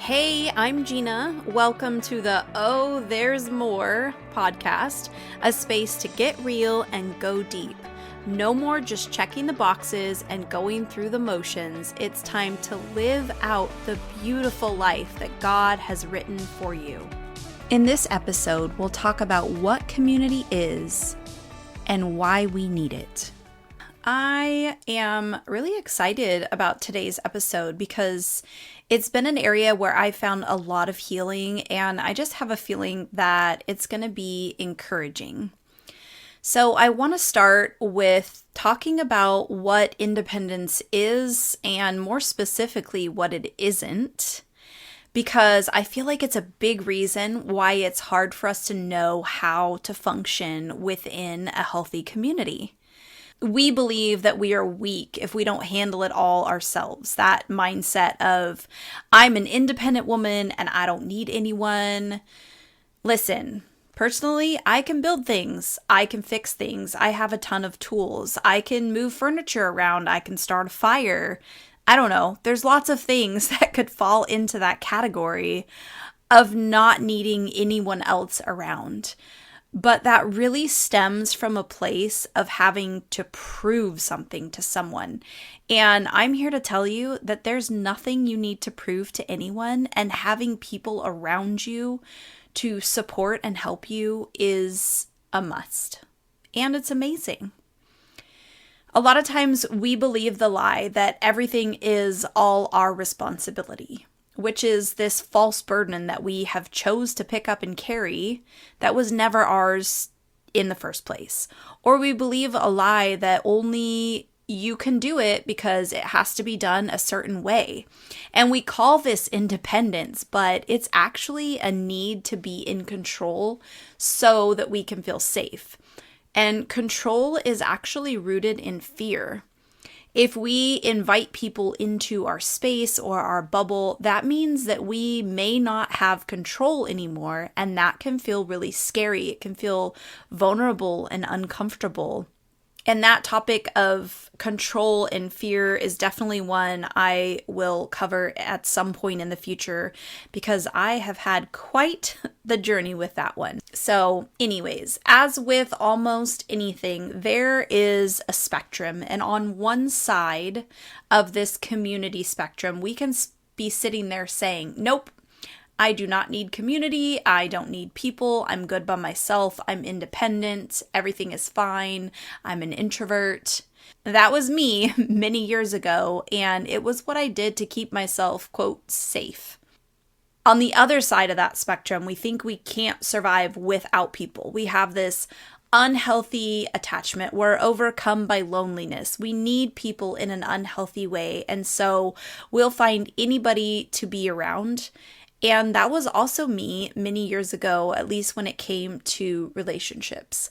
Hey, I'm Gina. Welcome to the Oh, There's More podcast, a space to get real and go deep. No more just checking the boxes and going through the motions. It's time to live out the beautiful life that God has written for you. In this episode, we'll talk about what community is and why we need it. I am really excited about today's episode because it's been an area where I found a lot of healing, and I just have a feeling that it's going to be encouraging. So I want to start with talking about what independence is, and more specifically, what it isn't, because I feel like it's a big reason why it's hard for us to know how to function within a healthy community. We believe that we are weak if we don't handle it all ourselves. That mindset of, I'm an independent woman and I don't need anyone. Listen, personally, I can build things. I can fix things. I have a ton of tools. I can move furniture around. I can start a fire. I don't know. There's lots of things that could fall into that category of not needing anyone else around. But that really stems from a place of having to prove something to someone. And I'm here to tell you that there's nothing you need to prove to anyone, and having people around you to support and help you is a must. And it's amazing. A lot of times we believe the lie that everything is all our responsibility, which is this false burden that we have chose to pick up and carry that was never ours in the first place. Or we believe a lie that only you can do it because it has to be done a certain way. And we call this independence, but it's actually a need to be in control so that we can feel safe. And control is actually rooted in fear. If we invite people into our space or our bubble, that means that we may not have control anymore, and that can feel really scary. It can feel vulnerable and uncomfortable. And that topic of control and fear is definitely one I will cover at some point in the future, because I have had quite the journey with that one. So anyways, as with almost anything, there is a spectrum. And on one side of this community spectrum, we can be sitting there saying, nope, I do not need community. I don't need people. I'm good by myself. I'm independent. Everything is fine. I'm an introvert. That was me many years ago, and it was what I did to keep myself, quote, safe. On the other side of that spectrum, we think we can't survive without people. We have this unhealthy attachment. We're overcome by loneliness. We need people in an unhealthy way, and so we'll find anybody to be around. And that was also me many years ago, at least when it came to relationships.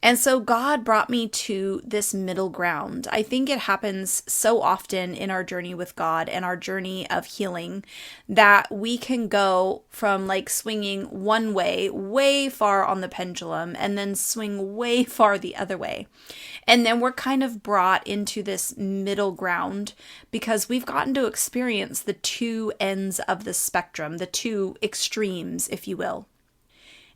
And so God brought me to this middle ground. I think it happens so often in our journey with God and our journey of healing that we can go from like swinging one way, way far on the pendulum, and then swing way far the other way. And then we're kind of brought into this middle ground because we've gotten to experience the two ends of the spectrum, the two extremes, if you will.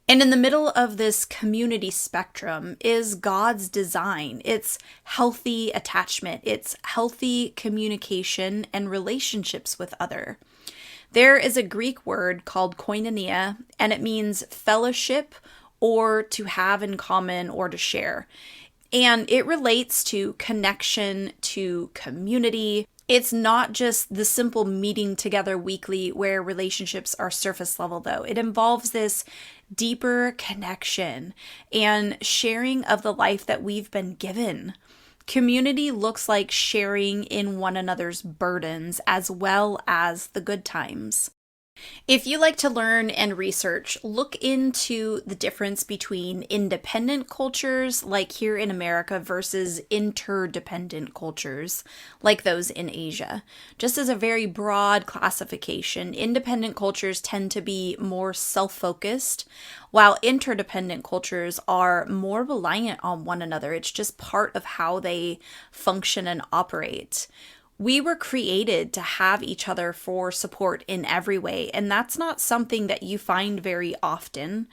And in the middle of this community spectrum is God's design. It's healthy attachment. It's healthy communication and relationships with other. There is a Greek word called koinonia, and it means fellowship or to have in common or to share. And it relates to connection, to community. It's not just the simple meeting together weekly where relationships are surface level, though. It involves this deeper connection and sharing of the life that we've been given. Community looks like sharing in one another's burdens as well as the good times. If you like to learn and research, look into the difference between independent cultures like here in America versus interdependent cultures like those in Asia. Just as a very broad classification, independent cultures tend to be more self-focused, while interdependent cultures are more reliant on one another. It's just part of how they function and operate. We were created to have each other for support in every way, and that's not something that you find very often,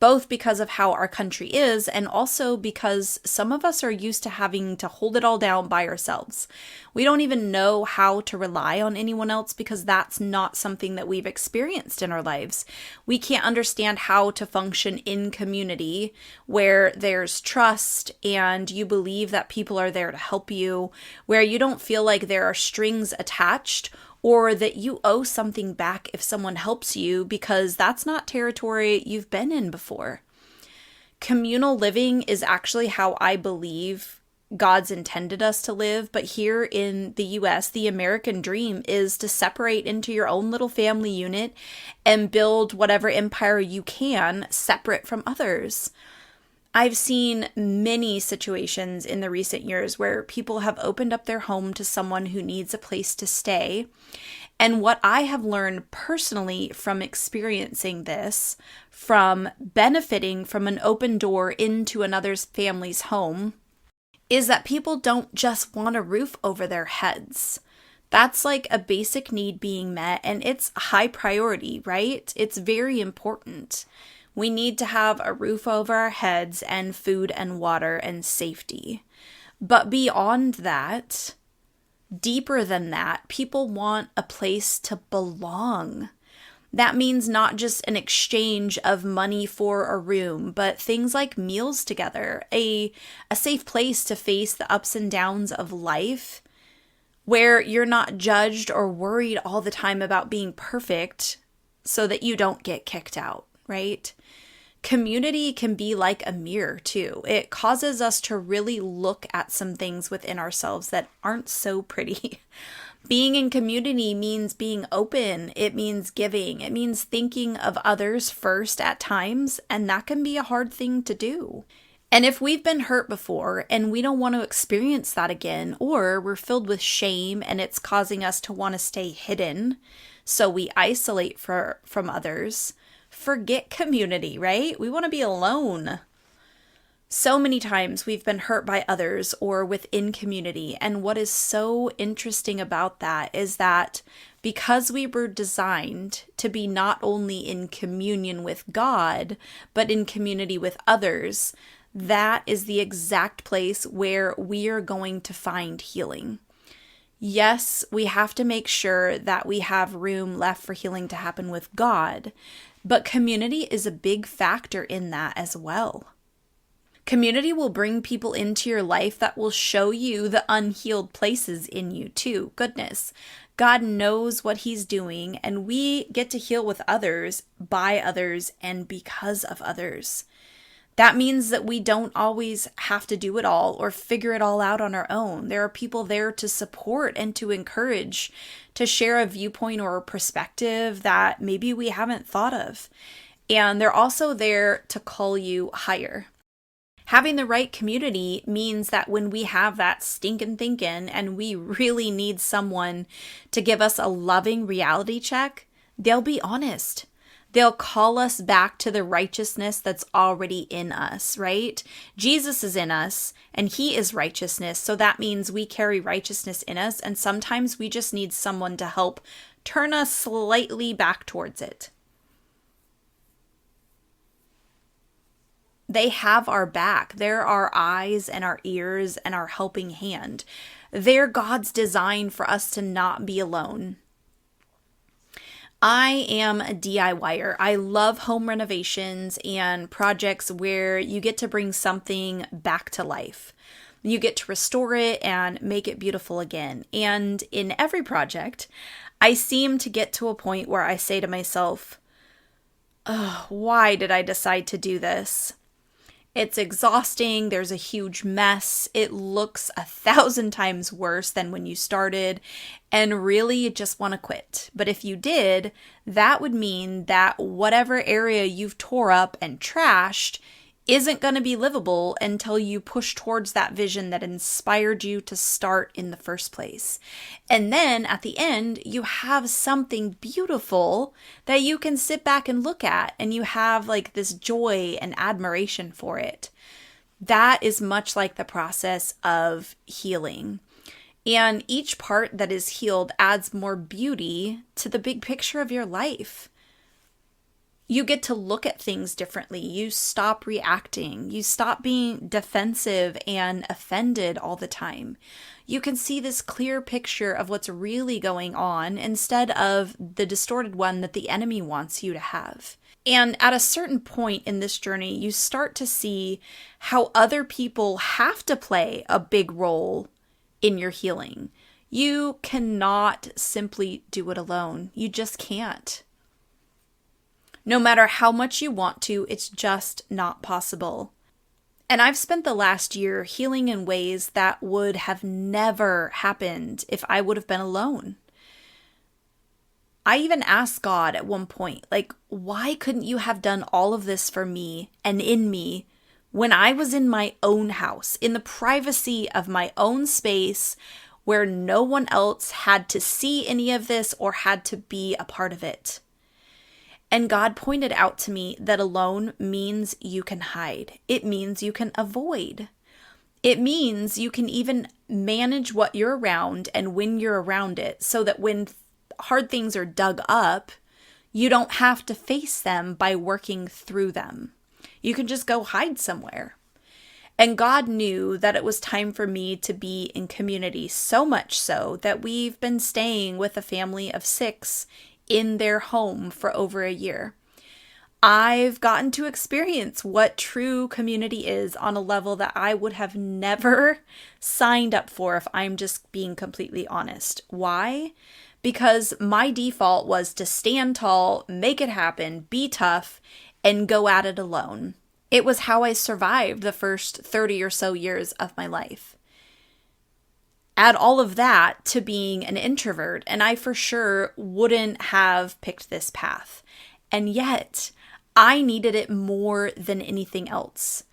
both because of how our country is and also because some of us are used to having to hold it all down by ourselves. We don't even know how to rely on anyone else because that's not something that we've experienced in our lives. We can't understand how to function in community where there's trust and you believe that people are there to help you, where you don't feel like there are strings attached or that you owe something back if someone helps you because that's not territory you've been in before. Communal living is actually how I believe God's intended us to live, but here in the US, the American dream is to separate into your own little family unit and build whatever empire you can separate from others. I've seen many situations in the recent years where people have opened up their home to someone who needs a place to stay. And what I have learned personally from experiencing this, from benefiting from an open door into another's family's home, is that people don't just want a roof over their heads. That's like a basic need being met, and it's high priority, right? It's very important. We need to have a roof over our heads and food and water and safety. But beyond that, deeper than that, people want a place to belong. That means not just an exchange of money for a room, but things like meals together, a safe place to face the ups and downs of life, where you're not judged or worried all the time about being perfect so that you don't get kicked out, right? Community can be like a mirror too. It causes us to really look at some things within ourselves that aren't so pretty. Being in community means being open. It means giving. It means thinking of others first at times, and that can be a hard thing to do. And if we've been hurt before and we don't want to experience that again, or we're filled with shame and it's causing us to want to stay hidden, so we isolate from others, forget community, right? We want to be alone. So many times we've been hurt by others or within community. And what is so interesting about that is that because we were designed to be not only in communion with God, but in community with others, that is the exact place where we are going to find healing. Yes, we have to make sure that we have room left for healing to happen with God, but community is a big factor in that as well. Community will bring people into your life that will show you the unhealed places in you too. Goodness, God knows what He's doing, and we get to heal with others, by others, and because of others. That means that we don't always have to do it all or figure it all out on our own. There are people there to support and to encourage, to share a viewpoint or a perspective that maybe we haven't thought of. And they're also there to call you higher. Having the right community means that when we have that stinking thinking and we really need someone to give us a loving reality check, they'll be honest. They'll call us back to the righteousness that's already in us, right? Jesus is in us and He is righteousness. So that means we carry righteousness in us. And sometimes we just need someone to help turn us slightly back towards it. They have our back. They're our eyes and our ears and our helping hand. They're God's design for us to not be alone. I am a DIYer. I love home renovations and projects where you get to bring something back to life. You get to restore it and make it beautiful again. And in every project, I seem to get to a point where I say to myself, oh, why did I decide to do this? It's exhausting. There's a huge mess. It looks 1,000 times worse than when you started, and really you just want to quit. But if you did, that would mean that whatever area you've tore up and trashed isn't going to be livable until you push towards that vision that inspired you to start in the first place. And then at the end, you have something beautiful that you can sit back and look at, and you have like this joy and admiration for it. That is much like the process of healing. And each part that is healed adds more beauty to the big picture of your life. You get to look at things differently. You stop reacting. You stop being defensive and offended all the time. You can see this clear picture of what's really going on instead of the distorted one that the enemy wants you to have. And at a certain point in this journey, you start to see how other people have to play a big role in your healing. You cannot simply do it alone. You just can't. No matter how much you want to, it's just not possible. And I've spent the last year healing in ways that would have never happened if I would have been alone. I even asked God at one point, why couldn't you have done all of this for me and in me when I was in my own house, in the privacy of my own space, where no one else had to see any of this or had to be a part of it? And God pointed out to me that alone means you can hide. It means you can avoid. It means you can even manage what you're around and when you're around it, so that when hard things are dug up, you don't have to face them by working through them. You can just go hide somewhere. And God knew that it was time for me to be in community, so much so that we've been staying with a family of 6 in their home for over a year. I've gotten to experience what true community is on a level that I would have never signed up for if I'm just being completely honest. Why? Because my default was to stand tall, make it happen, be tough, and go at it alone. It was how I survived the first 30 or so years of my life. Add all of that to being an introvert, and I for sure wouldn't have picked this path. And yet, I needed it more than anything else.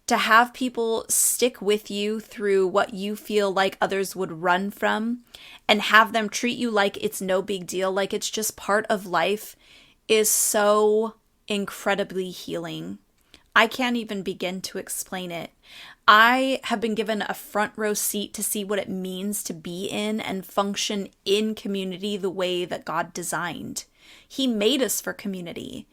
To have people stick with you through what you feel like others would run from, and have them treat you like it's no big deal, like it's just part of life, is so incredibly healing. I can't even begin to explain it. I have been given a front row seat to see what it means to be in and function in community the way that God designed. He made us for community.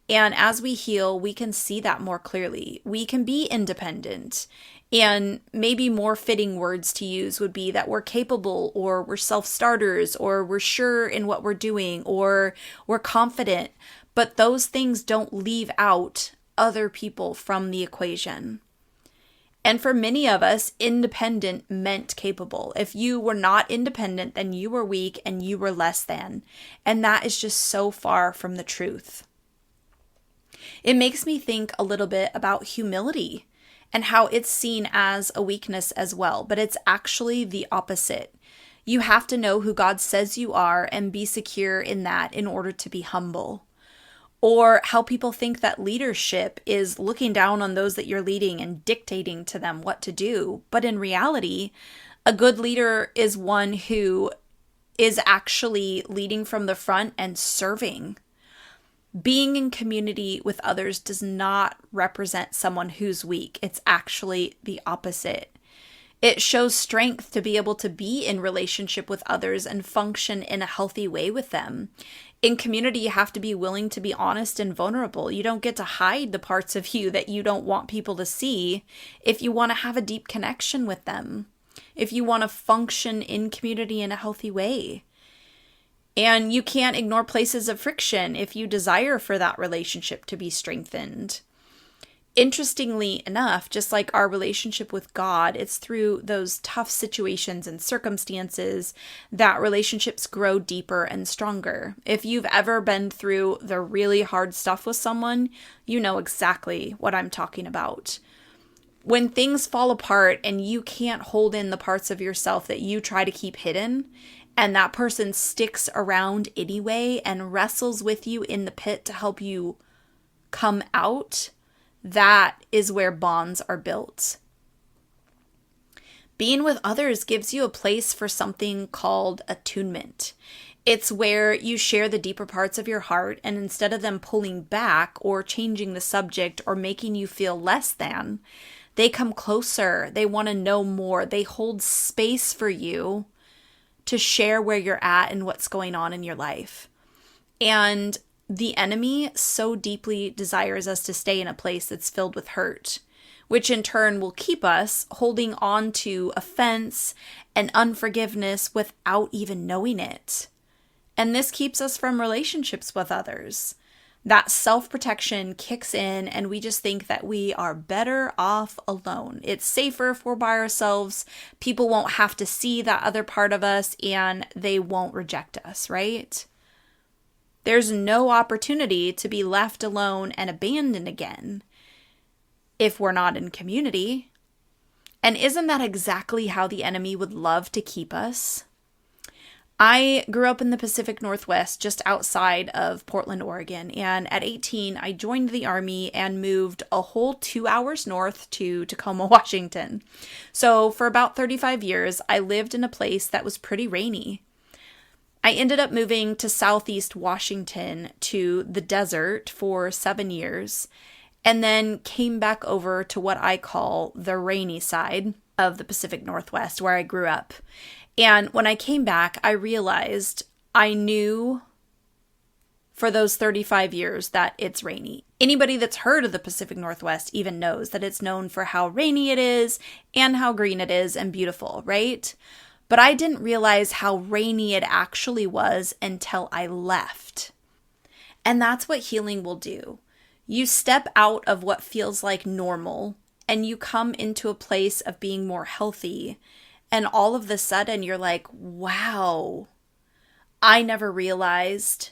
And as we heal, we can see that more clearly. We can be independent. And maybe more fitting words to use would be that we're capable, or we're self-starters, or we're sure in what we're doing, or we're confident. But those things don't leave out other people from the equation. And for many of us, independent meant capable. If you were not independent, then you were weak and you were less than. And that is just so far from the truth. It makes me think a little bit about humility and how it's seen as a weakness as well, but it's actually the opposite. You have to know who God says you are and be secure in that in order to be humble. Or how people think that leadership is looking down on those that you're leading and dictating to them what to do. But in reality, a good leader is one who is actually leading from the front and serving. Being in community with others does not represent someone who's weak. It's actually the opposite. It shows strength to be able to be in relationship with others and function in a healthy way with them. In community, you have to be willing to be honest and vulnerable. You don't get to hide the parts of you that you don't want people to see if you want to have a deep connection with them, if you want to function in community in a healthy way. And you can't ignore places of friction if you desire for that relationship to be strengthened. Interestingly enough, just like our relationship with God, it's through those tough situations and circumstances that relationships grow deeper and stronger. If you've ever been through the really hard stuff with someone, you know exactly what I'm talking about. When things fall apart and you can't hold in the parts of yourself that you try to keep hidden, and that person sticks around anyway and wrestles with you in the pit to help you come out, that is where bonds are built. Being with others gives you a place for something called attunement. It's where you share the deeper parts of your heart, and instead of them pulling back or changing the subject or making you feel less than, They come closer. They want to know more. They hold space for you to share where you're at and what's going on in your life. And the enemy so deeply desires us to stay in a place that's filled with hurt, which in turn will keep us holding on to offense and unforgiveness without even knowing it. And this keeps us from relationships with others. That self-protection kicks in and we just think that we are better off alone. It's safer if we're by ourselves. People won't have to see that other part of us and they won't reject us, right? There's no opportunity to be left alone and abandoned again if we're not in community. And isn't that exactly how the enemy would love to keep us? I grew up in the Pacific Northwest, just outside of Portland, Oregon, and at 18, I joined the Army and moved a whole 2 hours north to Tacoma, Washington. So for about 35 years, I lived in a place that was pretty rainy. I ended up moving to Southeast Washington to the desert for 7 years, and then came back over to what I call the rainy side of the Pacific Northwest, where I grew up. And when I came back, I realized I knew for those 35 years that it's rainy. Anybody that's heard of the Pacific Northwest even knows that it's known for how rainy it is and how green it is and beautiful, right? But I didn't realize how rainy it actually was until I left. And that's what healing will do. You step out of what feels like normal and you come into a place of being more healthy. And all of a sudden you're like, wow, I never realized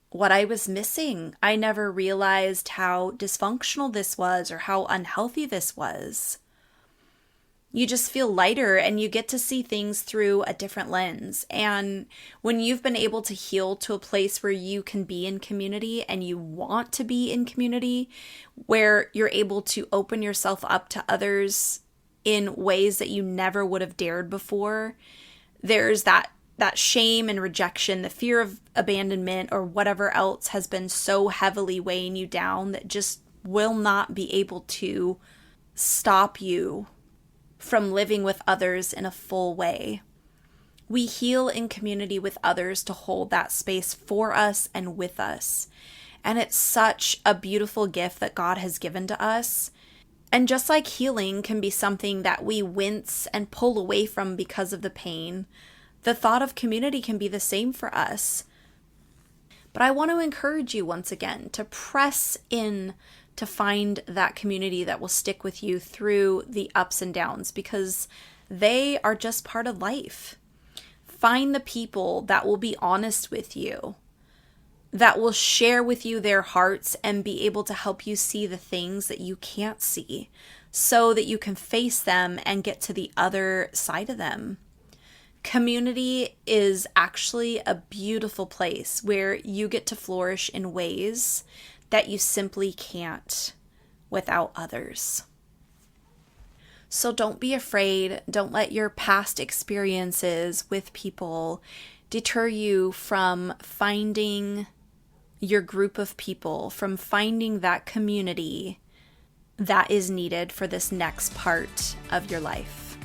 what I was missing. I never realized how dysfunctional this was or how unhealthy this was. You just feel lighter and you get to see things through a different lens. And when you've been able to heal to a place where you can be in community and you want to be in community, where you're able to open yourself up to others in ways that you never would have dared before, there's that shame and rejection, the fear of abandonment or whatever else has been so heavily weighing you down that just will not be able to stop you from living with others in a full way. We heal in community with others to hold that space for us and with us. And it's such a beautiful gift that God has given to us. And just like healing can be something that we wince and pull away from because of the pain, the thought of community can be the same for us. But I want to encourage you once again to press in to find that community that will stick with you through the ups and downs, because they are just part of life. Find the people that will be honest with you, that will share with you their hearts and be able to help you see the things that you can't see so that you can face them and get to the other side of them. Community is actually a beautiful place where you get to flourish in ways that you simply can't without others. So don't be afraid. Don't let your past experiences with people deter you from finding your group of people, from finding that community that is needed for this next part of your life.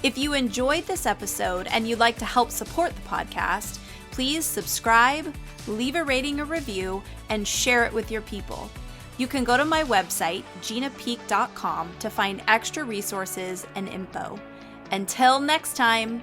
If you enjoyed this episode and you'd like to help support the podcast, please subscribe, leave a rating or review, and share it with your people. You can go to my website, ginapeak.com, to find extra resources and info. Until next time.